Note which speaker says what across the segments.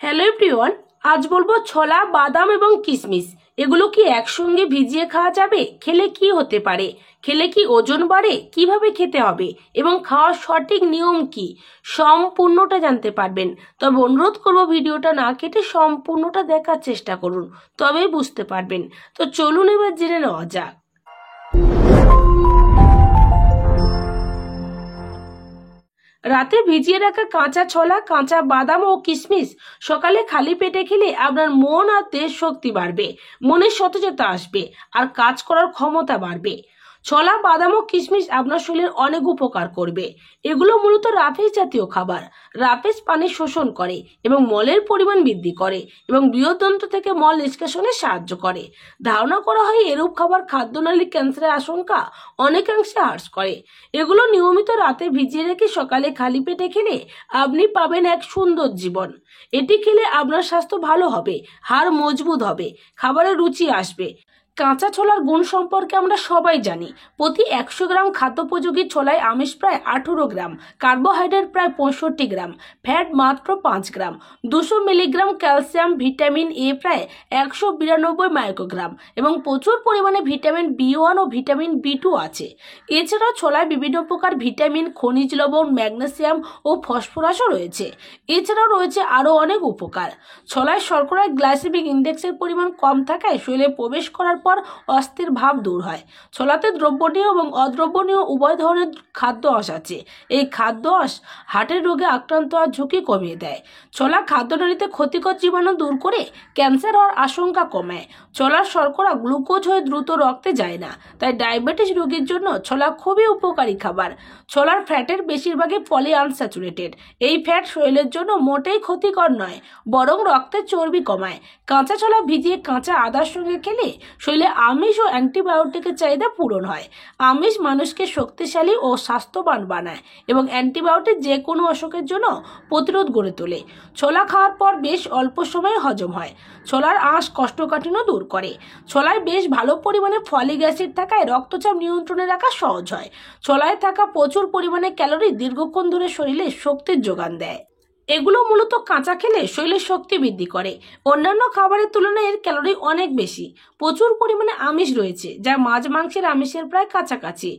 Speaker 1: Hello everyone, আজ বলবো ছোলা বাদাম এবং কিশমিশ এগুলো কি একসঙ্গে ভিজিয়ে খাওয়া যাবে? খেলে কি হতে পারে? খেলে কি ওজন বাড়ে? কিভাবে খেতে হবে এবং খাওয়ার সঠিক নিয়ম কি, সম্পূর্ণটা জানতে পারবেন। তবে অনুরোধ করবো ভিডিওটা না কেটে সম্পূর্ণটা দেখার চেষ্টা করুন, তবেই বুঝতে পারবেন। তো চলুন এবার জেনে নেওয়া যাক। রাতে ভিজিয়ে রাখা কাঁচা ছোলা, কাঁচা বাদাম ও কিশমিশ সকালে খালি পেটে খেলে আপনার মন আর দেহ শক্তি বাড়বে, মনের সতেজতা আসবে আর কাজ করার ক্ষমতা বাড়বে। ছোলা বাদাম ও কিশমিশ আপনার শরীরের অনেক উপকার করবে। এগুলো মূলত রাফেজ জাতীয় খাবার। রাফেজ পানি শোষণ করে এবং মলের পরিমাণ বৃদ্ধি করে এবং বৃহদন্ত্র থেকে মল নিষ্কাশনে সাহায্য করে। ধারণা করা হয় এরূপ খাবার খাদ্যনালী ক্যান্সারের আশঙ্কা অনেকাংশে হ্রাস করে। এগুলো নিয়মিত রাতে ভিজিয়ে রেখে সকালে খালি পেটে খেলে আপনি পাবেন এক সুন্দর জীবন। এটি খেলে আপনার স্বাস্থ্য ভালো হবে, হাড় মজবুত হবে, খাবারের রুচি আসবে। কাঁচা ছোলার গুণ সম্পর্কে আমরা সবাই জানি। প্রতি 100 গ্রাম খাদ্যোপযোগী ছোলায় আমিষ প্রায় 18 গ্রাম, কার্বোহাইড্রেট প্রায় 65 গ্রাম, ফ্যাট মাত্র 5 গ্রাম, 200 মিলিগ্রাম ক্যালসিয়াম, ভিটামিন এ প্রায় 192 মাইক্রোগ্রাম এবং প্রচুর পরিমাণে ভিটামিন বি1 ও ভিটামিন বি2 আছে। এছাড়াও ছোলায় বিভিন্ন প্রকার ভিটামিন, খনিজ লবণ, ম্যাগনেসিয়াম ও ফসফরাসও রয়েছে। এছাড়াও রয়েছে আরও অনেক উপকার। ছোলায় শর্করার গ্লাইসেমিক ইন্ডেক্সের পরিমাণ কম থাকায় শরীরে প্রবেশ করার পর অস্থির ভাব দূর হয়। ছোলাতে দ্রবণীয় এবং অদ্রবণীয় উভয় ধরনের খাদ্য আঁশ আছে। এই খাদ্য আঁশ হার্টের রোগে আক্রান্ত হওয়ার ঝুঁকি কমিয়ে দেয়। ছোলা খাদ্যনালীতে ক্ষতিকর জীবাণু দূর করে ক্যান্সার হওয়ার আশঙ্কা কমায়। ছোলার শর্করা গ্লুকোজ হয়ে দ্রুত রক্তে যায় না, তাই ডায়াবেটিস রোগীর জন্য ছোলা খুবই উপকারী খাবার। ছোলার ফ্যাটের বেশিরভাগই পলি আনস্যাচুরেটেড। এই ফ্যাট শরীরের জন্য মোটেই ক্ষতিকর নয়, বরং রক্তের চর্বি কমায়। কাঁচা ছোলা ভিজিয়ে কাঁচা আদার সঙ্গে খেলে শরীরে আমিষ ও অ্যান্টিবায়োটিকের চাহিদা পূরণ হয়। আমিষ মানুষকে শক্তিশালী ও স্বাস্থ্যবান বানায় এবং অ্যান্টিবায়োটিক যে কোনো অসুখের জন্য প্রতিরোধ গড়ে তোলে। ছোলা খাওয়ার পর বেশ অল্প সময়ে হজম হয়। ছোলার আঁশ কোষ্ঠকাঠিন্য দূর করে। ছোলায় বেশ ভালো পরিমাণে ফলিক অ্যাসিড থাকায় রক্তচাপ নিয়ন্ত্রণে রাখা সহজ হয়। ছোলায় থাকা প্রচুর পরিমাণে ক্যালোরি দীর্ঘক্ষণ ধরে শরীরে শক্তির যোগান দেয়। এগুলো মূলত কাঁচা খেলে শরীরের শক্তি বৃদ্ধি করে। অন্যান্য খাবারের তুলনায় এর ক্যালোরি অনেক বেশি। প্রচুর পরিমাণে আমিষ রয়েছে, যা মাছ মাংসের আমিষের প্রায় কাছাকাছি।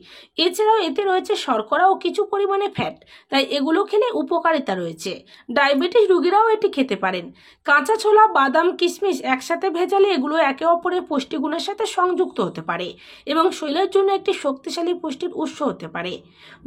Speaker 1: এছাড়াও এতে রয়েছে শর্করা ও কিছু পরিমাণে ফ্যাট, তাই এগুলো খেলে উপকারিতা রয়েছে। ডায়াবেটিস রোগীরাও এটি খেতে পারেন। কাঁচা ছোলা, বাদাম, কিশমিশ একসাথে ভেজালে এগুলো একে অপরের পুষ্টিগুণের সাথে সংযুক্ত হতে পারে এবং শরীরের জন্য একটি শক্তিশালী পুষ্টির উৎস হতে পারে।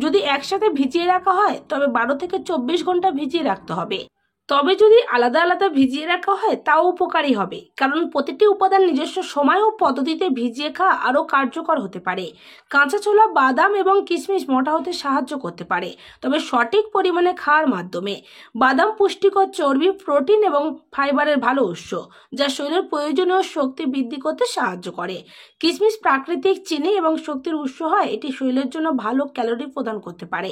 Speaker 1: যদি একসাথে ভিজিয়ে রাখা হয় তবে 12 থেকে 24 ঘন্টা ভিজিয়ে রাখতে হবে। তবে যদি আলাদা আলাদা ভিজিয়ে রাখা হয় তাও উপকারী হবে, কারণ প্রতিটি উপাদান নিজস্ব সময় ও পদ্ধতিতে ভিজিয়ে খাওয়া আরও কার্যকর হতে পারে। কাঁচা ছোলা, বাদাম এবং কিশমিশ মোটা হতে সাহায্য করতে পারে, তবে সঠিক পরিমাণে খাওয়ার মাধ্যমে। বাদাম পুষ্টিকর চর্বি, প্রোটিন এবং ফাইবারের ভালো উৎস, যা শরীরের প্রয়োজনীয় শক্তি বৃদ্ধি করতে সাহায্য করে। কিশমিশ প্রাকৃতিক চিনি এবং শক্তির উৎস হয়, এটি শরীরের জন্য ভালো ক্যালোরি প্রদান করতে পারে।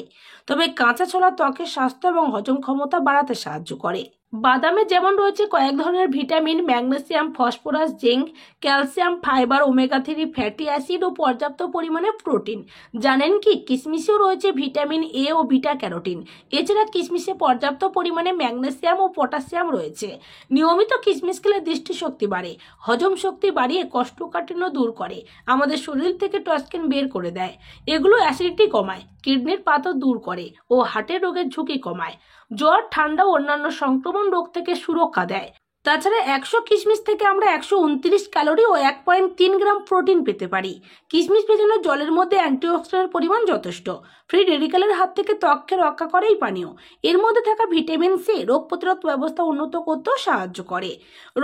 Speaker 1: তবে কাঁচা ছোলা ত্বকের স্বাস্থ্য এবং হজম ক্ষমতা বাড়াতে সাহায্য করে। বাদামে যেমন রয়েছে কয়েক ধরনের vitamin, magnesium, phosphorus, zinc, calcium, fibre, omega 3 fatty acid ও পর্যাপ্ত পরিমাণে প্রোটিন। জানেন কি কিশমিশেও রয়েছে ভিটামিন এ ও বিটা ক্যারোটিন। এছাড়া কিশমিশে পর্যাপ্ত পরিমাণে ম্যাগনেসিয়াম ও পটাশিয়াম রয়েছে। নিয়মিত কিশমিশ খেলে দৃষ্টিশক্তি বাড়ে, হজম শক্তি বাড়িয়ে কোষ্ঠকাঠিন্য দূর করে, আমাদের শরীর থেকে টক্সিন বের করে দেয়। এগুলো অ্যাসিডিটি কমায়, কিডনির পাথর দূর করে ও হার্টের রোগের ঝুঁকি কমায়। জ্বর, ঠান্ডা ও অন্যান্য সংক্রমণ রোগ থেকে সুরক্ষা দেয়। তাছাড়া 100 কিশমিশ থেকে আমরা 129 ক্যালোরি ও 1.3 গ্রাম প্রোটিন পেতে পারি। কিশমিশ ভেজানো জলের মধ্যে অ্যান্টিঅক্সিডেন্টের পরিমাণ যথেষ্ট। ফ্রি রেডিক্যালের হাত থেকে ত্বককে রক্ষা করে এই পানীয়। এর মধ্যে থাকা ভিটামিন সি রোগ প্রতিরোধ ব্যবস্থা উন্নত করতেও সাহায্য করে।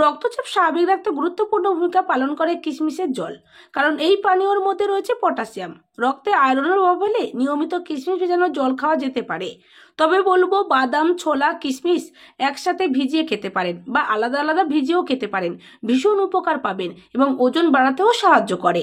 Speaker 1: রক্তচাপ স্বাভাবিক রাখতে গুরুত্বপূর্ণ ভূমিকা পালন করে কিশমিশের জল, কারণ এই পানীয়র মধ্যে রয়েছে পটাশিয়াম। রক্তে আয়রনের অভাব হলে নিয়মিত কিশমিশ ভেজানো জল খাওয়া যেতে পারে। তবে বলবো বাদাম, ছোলা, কিশমিশ একসাথে ভিজিয়ে খেতে পারেন বা আলাদা আলাদা ভিজিয়েও খেতে পারেন। ভীষণ উপকার পাবেন এবং ওজন বাড়াতেও সাহায্য করে।